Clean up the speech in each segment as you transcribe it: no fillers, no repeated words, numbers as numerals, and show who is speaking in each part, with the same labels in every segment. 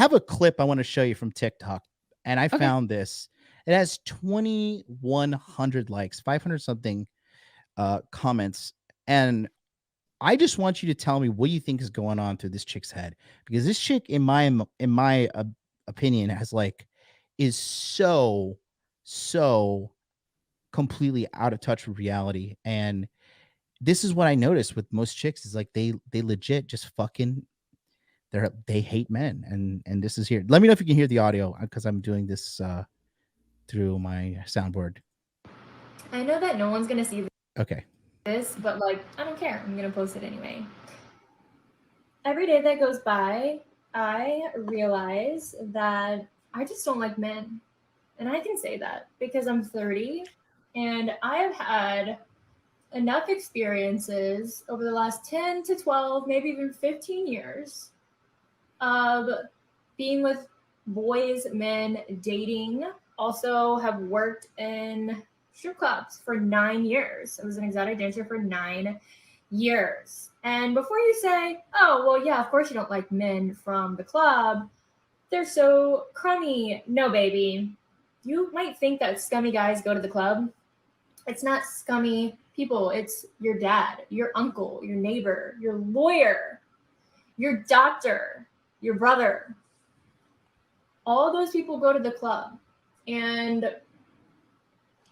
Speaker 1: have a clip I want to show you from TikTok, and I
Speaker 2: Okay.
Speaker 1: found this. It has 2,100 likes, 500 something comments, and I just want you to tell me what you think is going on through this chick's head, because this chick, in my opinion, is so completely out of touch with reality. And this is what I noticed with most chicks is like they legit just fucking they hate men. And this is here. Let me know if you can hear the audio, because I'm doing this through my soundboard.
Speaker 3: I know that no one's gonna see
Speaker 1: Okay.
Speaker 3: this, but like, I don't care. I'm gonna post it anyway. Every day that goes by, I realize that I just don't like men. And I can say that because I'm 30 and I have had enough experiences over the last 10 to 12, maybe even 15 years of being with boys, men, dating. Also, have worked in strip clubs for 9 years. I was an exotic dancer for 9 years. And before you say, oh, well, yeah, of course you don't like men from the club, they're so crummy. No, baby. You might think that scummy guys go to the club. It's not scummy people. It's your dad, your uncle, your neighbor, your lawyer, your doctor, your brother. All those people go to the club. And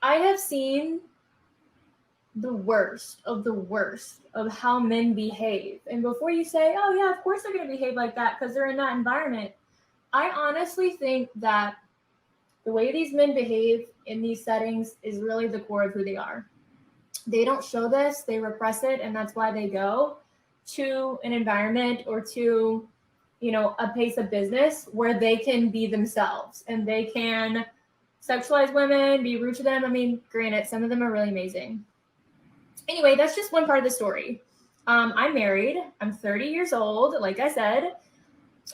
Speaker 3: I have seen the worst of how men behave. And before you say, oh, yeah, of course they're going to behave like that because they're in that environment, I honestly think that the way these men behave in these settings is really the core of who they are. They don't show this, they repress it, and that's why they go to an environment or to, a place of business where they can be themselves and they can sexualize women, be rude to them. I mean, granted, some of them are really amazing. Anyway, that's just one part of the story. I'm married. I'm 30 years old. Like I said,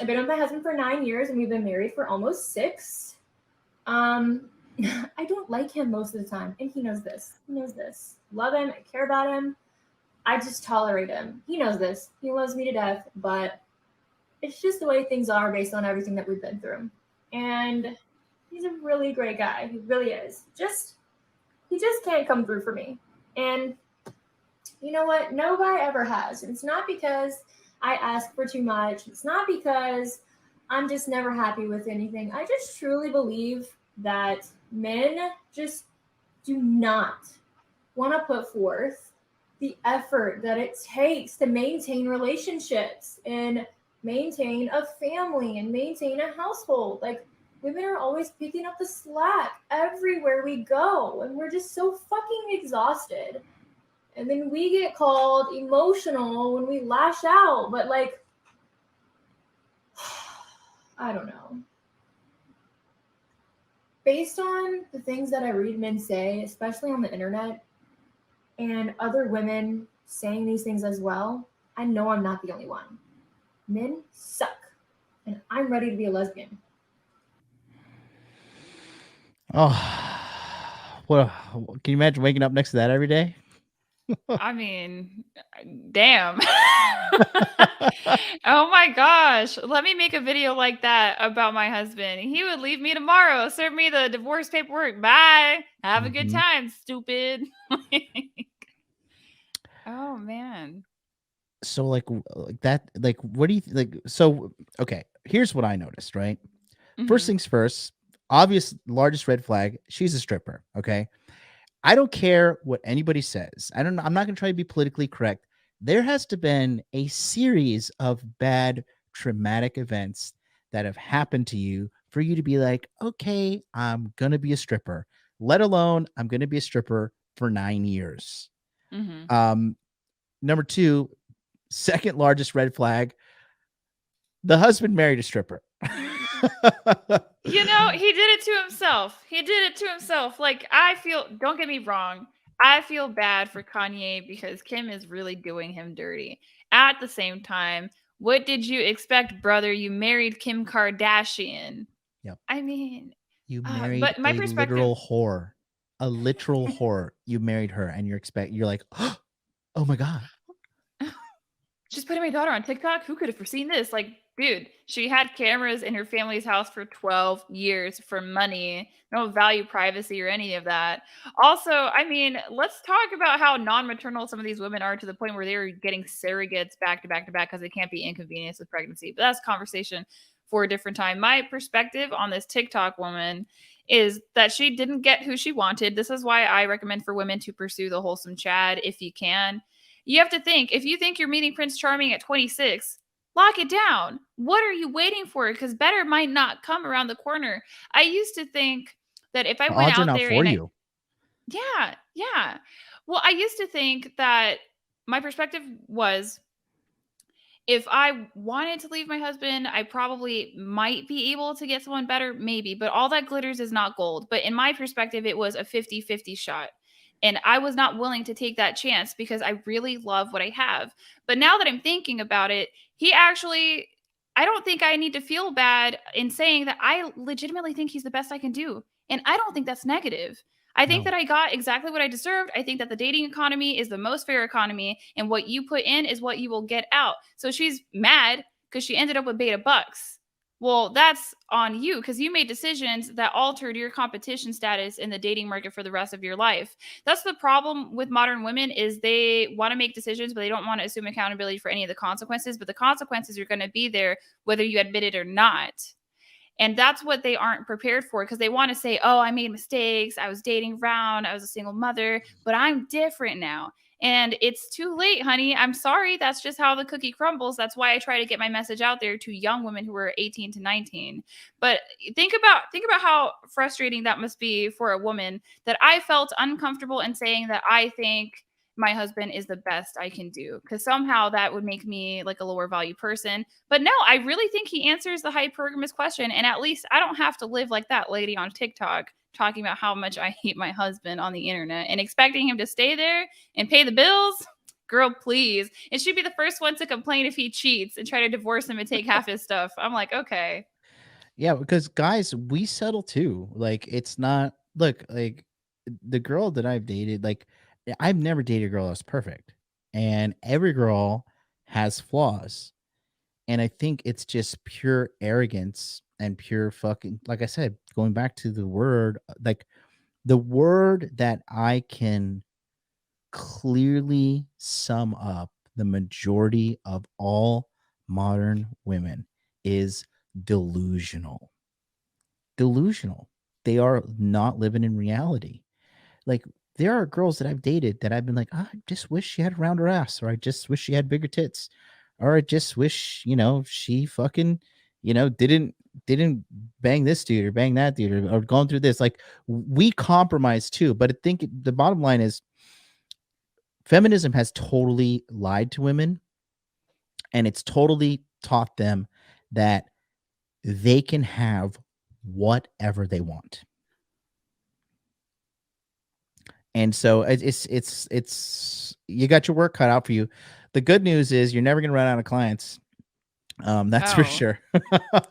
Speaker 3: I've been with my husband for 9 years, and we've been married for almost 6. I don't like him most of the time, and he knows this. He knows this. Love him. I care about him. I just tolerate him. He knows this. He loves me to death, but it's just the way things are based on everything that we've been through. And he's a really great guy. He really is. He just can't come through for me. And you know what? No guy ever has. And it's not because I ask for too much. It's not because I'm just never happy with anything. I just truly believe that men just do not want to put forth the effort that it takes to maintain relationships and maintain a family and maintain a household. Like, women are always picking up the slack everywhere we go, and we're just so fucking exhausted. And then we get called emotional when we lash out, but like, I don't know. Based on the things that I read men say, especially on the internet, and other women saying these things as well, I know I'm not the only one. Men suck, and I'm ready to be a lesbian.
Speaker 1: Oh, well, can you imagine waking up next to that every day?
Speaker 2: I mean, damn. Oh my gosh. Let me make a video like that about my husband. He would leave me tomorrow, serve me the divorce paperwork. Bye. Have a good time, stupid. Oh man.
Speaker 1: So like that, like, what do you like? So, okay, here's what I noticed, right? First things first, obvious largest red flag, she's a stripper. Okay. I don't care what anybody says. I'm not going to try to be politically correct. There has to been a series of bad traumatic events that have happened to you for you to be like, okay, I'm going to be a stripper, let alone I'm going to be a stripper for 9 years. Number 2, second largest red flag, the husband married a stripper.
Speaker 2: You know, he did it to himself. He did it to himself. Like, don't get me wrong, I feel bad for Kanye because Kim is really doing him dirty. At the same time, what did you expect, brother? You married Kim Kardashian.
Speaker 1: Yep.
Speaker 2: I mean,
Speaker 1: you married
Speaker 2: but my
Speaker 1: a
Speaker 2: perspective,
Speaker 1: literal whore. A literal whore. You married her, and you're like, oh my God.
Speaker 2: just putting my daughter on TikTok. Who could have foreseen this? Like, Dude, she had cameras in her family's house for 12 years for money. No value privacy or any of that. Also, I mean, let's talk about how non-maternal some of these women are to the point where they're getting surrogates back to back to back because they can't be inconvenienced with pregnancy. But that's a conversation for a different time. My perspective on this TikTok woman is that she didn't get who she wanted. This is why I recommend for women to pursue the wholesome Chad if you can. You have to think, if you think you're meeting Prince Charming at 26, lock it down. What are you waiting for? Because better might not come around the corner. I used to think that if I
Speaker 1: The
Speaker 2: went
Speaker 1: odds are
Speaker 2: out
Speaker 1: not
Speaker 2: there
Speaker 1: for
Speaker 2: and
Speaker 1: you.
Speaker 2: yeah. Well, I used to think that my perspective was if I wanted to leave my husband, I probably might be able to get someone better, maybe, but all that glitters is not gold. But in my perspective, it was a 50-50 shot. And I was not willing to take that chance because I really love what I have. But now that I'm thinking about it, he actually, I don't think I need to feel bad in saying that I legitimately think he's the best I can do. And I don't think that's negative. I think
Speaker 1: No.
Speaker 2: that I got exactly what I deserved. I think that the dating economy is the most fair economy, and what you put in is what you will get out. So she's mad because she ended up with beta bucks. Well, that's on you because you made decisions that altered your competition status in the dating market for the rest of your life. That's the problem with modern women is they want to make decisions, but they don't want to assume accountability for any of the consequences. But the consequences are going to be there whether you admit it or not. And that's what they aren't prepared for because they want to say, oh, I made mistakes. I was dating around. I was a single mother, but I'm different now. And it's too late, honey. I'm sorry. That's just how the cookie crumbles. That's why I try to get my message out there to young women who are 18 to 19. But think about how frustrating that must be for a woman that I felt uncomfortable in saying that I think my husband is the best I can do because somehow that would make me like a lower value person. But no, I really think he answers the hypergamous question. And at least I don't have to live like that lady on TikTok talking about how much I hate my husband on the internet and expecting him to stay there and pay the bills. Girl, please. And she'd be the first one to complain if he cheats and try to divorce him and take half his stuff. I'm like, okay.
Speaker 1: Yeah, because guys, we settle too. Like it's not look like the girl that I've dated. Like I've never dated a girl that's perfect, and every girl has flaws. And I think it's just pure arrogance and pure fucking. Like I said, going back to the word, like the word that I can clearly sum up the majority of all modern women is delusional. Delusional. They are not living in reality. Like there are girls that I've dated that I've been like, I just wish she had a rounder ass, or I just wish she had bigger tits, or I just wish, she fucking, didn't bang this dude or bang that dude or going through this. Like we compromise too. But I think the bottom line is feminism has totally lied to women, and it's totally taught them that they can have whatever they want. And so it's you got your work cut out for you. The good news is you're never going to run out of clients. That's for
Speaker 2: Oh.
Speaker 1: sure.